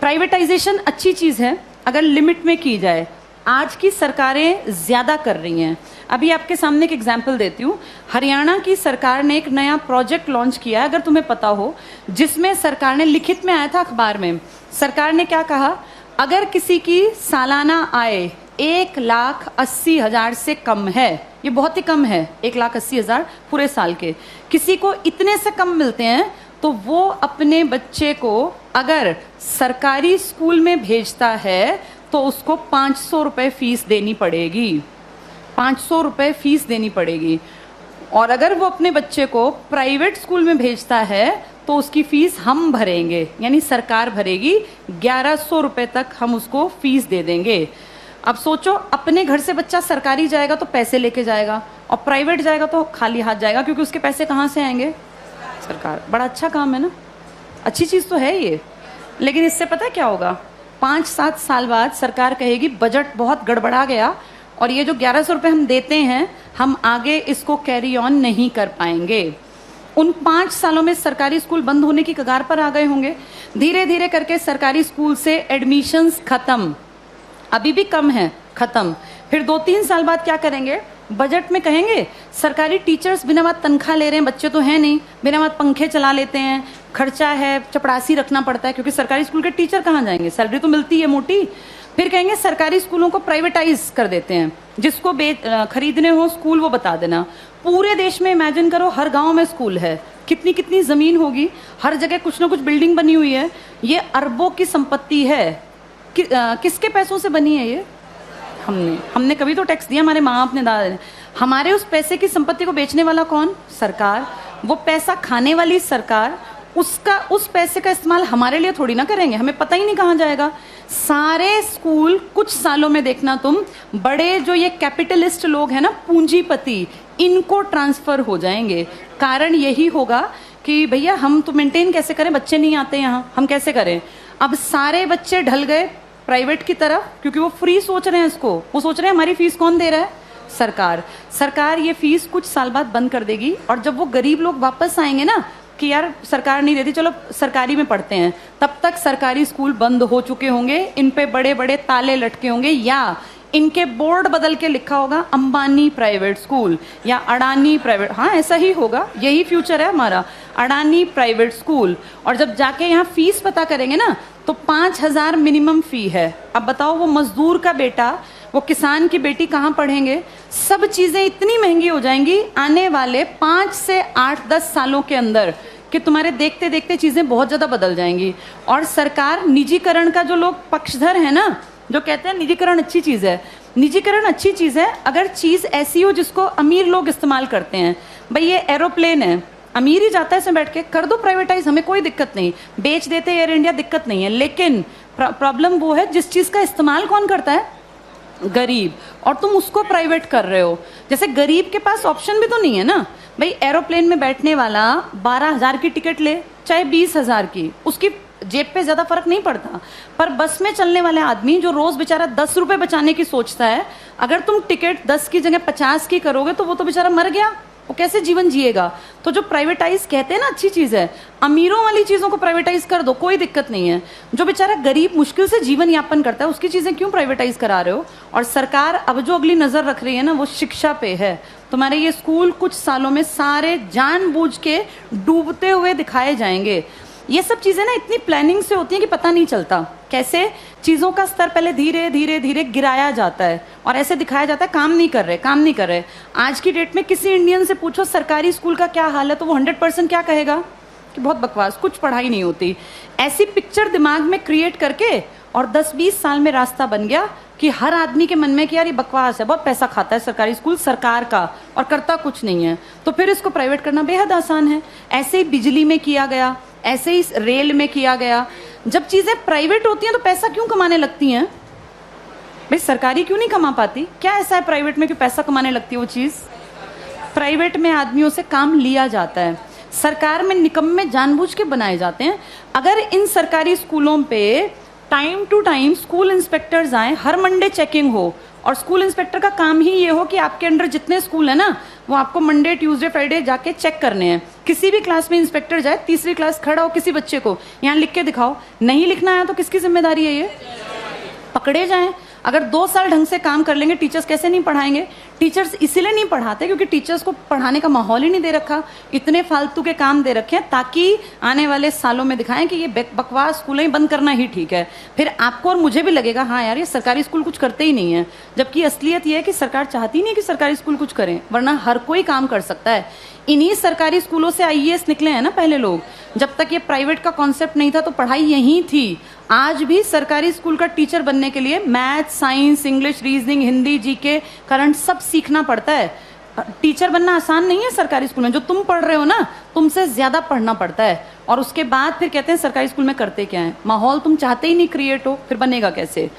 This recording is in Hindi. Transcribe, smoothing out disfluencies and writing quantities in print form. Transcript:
प्राइवेटाइजेशन अच्छी चीज़ है अगर लिमिट में की जाए। आज की सरकारें ज़्यादा कर रही हैं। अभी आपके सामने एक एग्जाम्पल देती हूँ। हरियाणा की सरकार ने एक नया प्रोजेक्ट लॉन्च किया है, अगर तुम्हें पता हो, जिसमें सरकार ने, लिखित में आया था अखबार में, सरकार ने क्या कहा, अगर किसी की सालाना आय 1,80,000 से कम है, ये बहुत ही कम है, 1,80,000 पूरे साल के, किसी को इतने से कम मिलते हैं, तो वो अपने बच्चे को अगर सरकारी स्कूल में भेजता है तो उसको 500 रुपये फीस देनी पड़ेगी। 500 रुपये फीस देनी पड़ेगी। और अगर वो अपने बच्चे को प्राइवेट स्कूल में भेजता है तो उसकी फीस हम भरेंगे, यानी सरकार भरेगी। 1,100 रुपये तक हम उसको फीस दे देंगे। अब सोचो, अपने घर से बच्चा सरकारी जाएगा तो पैसे लेके जाएगा, और प्राइवेट जाएगा तो खाली हाथ जाएगा, क्योंकि उसके पैसे कहाँ से आएंगे? सरकार। बड़ा अच्छा काम है ना, अच्छी चीज़ तो है ये। लेकिन इससे पता है क्या होगा? 5-7 साल बाद सरकार कहेगी बजट बहुत गड़बड़ा गया और ये जो 1,100 रुपये हम देते हैं, हम आगे इसको कैरी ऑन नहीं कर पाएंगे। उन 5 सालों में सरकारी स्कूल बंद होने की कगार पर आ गए होंगे। धीरे धीरे करके सरकारी स्कूल से एडमिशन्स खत्म, अभी भी कम है, खत्म। फिर 2-3 साल बाद क्या करेंगे? बजट में कहेंगे सरकारी टीचर्स बिना बात तनख्वाह ले रहे हैं, बच्चे तो हैं नहीं, बिना बात पंखे चला लेते हैं, खर्चा है, चपरासी रखना पड़ता है, क्योंकि सरकारी स्कूल के टीचर कहाँ जाएंगे, सैलरी तो मिलती है मोटी। फिर कहेंगे सरकारी स्कूलों को प्राइवेटाइज कर देते हैं, जिसको खरीदने हो स्कूल वो बता देना। पूरे देश में इमेजिन करो, हर गांव में स्कूल है, कितनी कितनी ज़मीन होगी, हर जगह कुछ ना कुछ बिल्डिंग बनी हुई है। ये अरबों की संपत्ति है। किसके पैसों से बनी है ये? हमने कभी तो टैक्स दिया, हमारे माँ बाप ने, दादा ने। हमारे उस पैसे की संपत्ति को बेचने वाला कौन? सरकार। वो पैसा खाने वाली सरकार। उस पैसे का इस्तेमाल हमारे लिए थोड़ी ना करेंगे, हमें पता ही नहीं कहाँ जाएगा। सारे स्कूल कुछ सालों में देखना तुम, बड़े जो ये कैपिटलिस्ट लोग हैं ना, पूंजीपति, इनको ट्रांसफर हो जाएंगे। कारण यही होगा कि भैया हम तो मेंटेन कैसे करें, बच्चे नहीं आते यहाँ, हम कैसे करें? अब सारे बच्चे ढल गए प्राइवेट की तरफ, क्योंकि वो फ्री सोच रहे हैं इसको। वो सोच रहे हैं हमारी फीस कौन दे रहा है? सरकार। सरकार ये फीस कुछ साल बाद बंद कर देगी, और जब वो गरीब लोग वापस आएंगे ना कि यार सरकार नहीं देती, चलो सरकारी में पढ़ते हैं, तब तक सरकारी स्कूल बंद हो चुके होंगे, इन पे बड़े बड़े ताले लटके होंगे, या इनके बोर्ड बदल के लिखा होगा अंबानी प्राइवेट स्कूल या अडानी प्राइवेट। हाँ, ऐसा ही होगा, यही फ्यूचर है हमारा, अडानी प्राइवेट स्कूल। और जब जाके यहाँ फीस पता करेंगे ना, तो 5,000 मिनिमम फी है। अब बताओ, वो मजदूर का बेटा, वो किसान की बेटी कहाँ पढ़ेंगे? सब चीज़ें इतनी महंगी हो जाएंगी आने वाले 5 से 8-10 सालों के अंदर कि तुम्हारे देखते देखते चीज़ें बहुत ज़्यादा बदल जाएंगी। और सरकार, निजीकरण का जो लोग पक्षधर है ना, जो कहते हैं निजीकरण अच्छी चीज़ है, निजीकरण अच्छी चीज़ है अगर चीज़ ऐसी हो जिसको अमीर लोग इस्तेमाल करते हैं। भाई ये एरोप्लेन है, अमीर ही जाता है इसमें बैठ के, कर दो प्राइवेटाइज, हमें कोई दिक्कत नहीं, बेच देते एयर इंडिया, दिक्कत नहीं है। लेकिन प्रॉब्लम वो है जिस चीज़ का इस्तेमाल कौन करता है? गरीब। और तुम उसको प्राइवेट कर रहे हो। जैसे गरीब के पास ऑप्शन भी तो नहीं है ना भाई, एरोप्लेन में बैठने वाला 12,000 की टिकट ले चाहे 20,000 की, उसकी जेब पे ज़्यादा फर्क नहीं पड़ता। पर बस में चलने वाले आदमी जो रोज़ बेचारा 10 रुपये बचाने की सोचता है, अगर तुम टिकट 10 की जगह 50 की करोगे तो वो तो बेचारा मर गया, वो कैसे जीवन जिएगा? तो जो प्राइवेटाइज कहते हैं ना अच्छी चीज़ है, अमीरों वाली चीज़ों को प्राइवेटाइज कर दो, कोई दिक्कत नहीं है। जो बेचारा गरीब मुश्किल से जीवन यापन करता है, उसकी चीज़ें क्यों प्राइवेटाइज करा रहे हो? और सरकार अब जो अगली नज़र रख रही है ना, वो शिक्षा पे है। तुम्हारे ये स्कूल कुछ सालों में सारे जानबूझ के डूबते हुए दिखाए जाएंगे। ये सब चीज़ें ना इतनी प्लानिंग से होती हैं कि पता नहीं चलता कैसे चीज़ों का स्तर पहले धीरे धीरे धीरे गिराया जाता है और ऐसे दिखाया जाता है काम नहीं कर रहे, काम नहीं कर रहे। आज की डेट में किसी इंडियन से पूछो सरकारी स्कूल का क्या हाल है, तो वो 100% क्या कहेगा कि बहुत बकवास, कुछ पढ़ाई नहीं होती। ऐसी पिक्चर दिमाग में क्रिएट करके और 10-20 साल में रास्ता बन गया कि हर आदमी के मन में कि यार ये बकवास है, बहुत पैसा खाता है सरकारी स्कूल सरकार का और करता कुछ नहीं है, तो फिर इसको प्राइवेट करना बेहद आसान है। ऐसे ही बिजली में किया गया, ऐसे ही रेल में किया गया। जब चीज़ें प्राइवेट होती हैं तो पैसा क्यों कमाने लगती हैं भाई? सरकारी क्यों नहीं कमा पाती? क्या ऐसा है प्राइवेट में कि पैसा कमाने लगती है वो चीज़? प्राइवेट में आदमियों से काम लिया जाता है, सरकार में निकम्मे जानबूझ के बनाए जाते हैं। अगर इन सरकारी स्कूलों पे time to time school inspectors आए, हर मंडे चेकिंग हो, और स्कूल इंस्पेक्टर का काम ही ये हो कि आपके अंडर जितने स्कूल है ना, वो आपको मंडे ट्यूसडे फ्राइडे जाके चेक करने हैं। किसी भी क्लास में इंस्पेक्टर जाए, तीसरी क्लास खड़ा हो, किसी बच्चे को यहाँ लिख के दिखाओ, नहीं लिखना है तो किसकी जिम्मेदारी है? ये पकड़े जाएं। अगर 2 साल ढंग से काम कर लेंगे, टीचर्स कैसे नहीं पढ़ाएंगे? टीचर्स इसीलिए नहीं पढ़ाते क्योंकि टीचर्स को पढ़ाने का माहौल ही नहीं दे रखा। इतने फालतू के काम दे रखे हैं ताकि आने वाले सालों में दिखाएं कि ये बकवास स्कूलें बंद करना ही ठीक है। फिर आपको और मुझे भी लगेगा हाँ यार, ये सरकारी स्कूल कुछ करते ही नहीं है, जबकि असलियत ये है कि सरकार चाहती नहीं कि सरकारी स्कूल कुछ करें, वरना हर कोई काम कर सकता है। इन्हीं सरकारी स्कूलों से आईएएस निकले हैं ना पहले लोग। जब तक ये प्राइवेट का कॉन्सेप्ट नहीं था तो पढ़ाई यहीं थी। आज भी सरकारी स्कूल का टीचर बनने के लिए math, science, English, reasoning, Hindi, GK, current सब सीखना पड़ता है। टीचर बनना आसान नहीं है सरकारी स्कूल में। जो तुम पढ़ रहे हो ना, तुमसे ज्यादा पढ़ना पड़ता है। और उसके बाद फिर कहते हैं सरकारी स्कूल में करते क्या है? माहौल तुम चाहते ही नहीं क्रिएट हो, फिर बनेगा कैसे?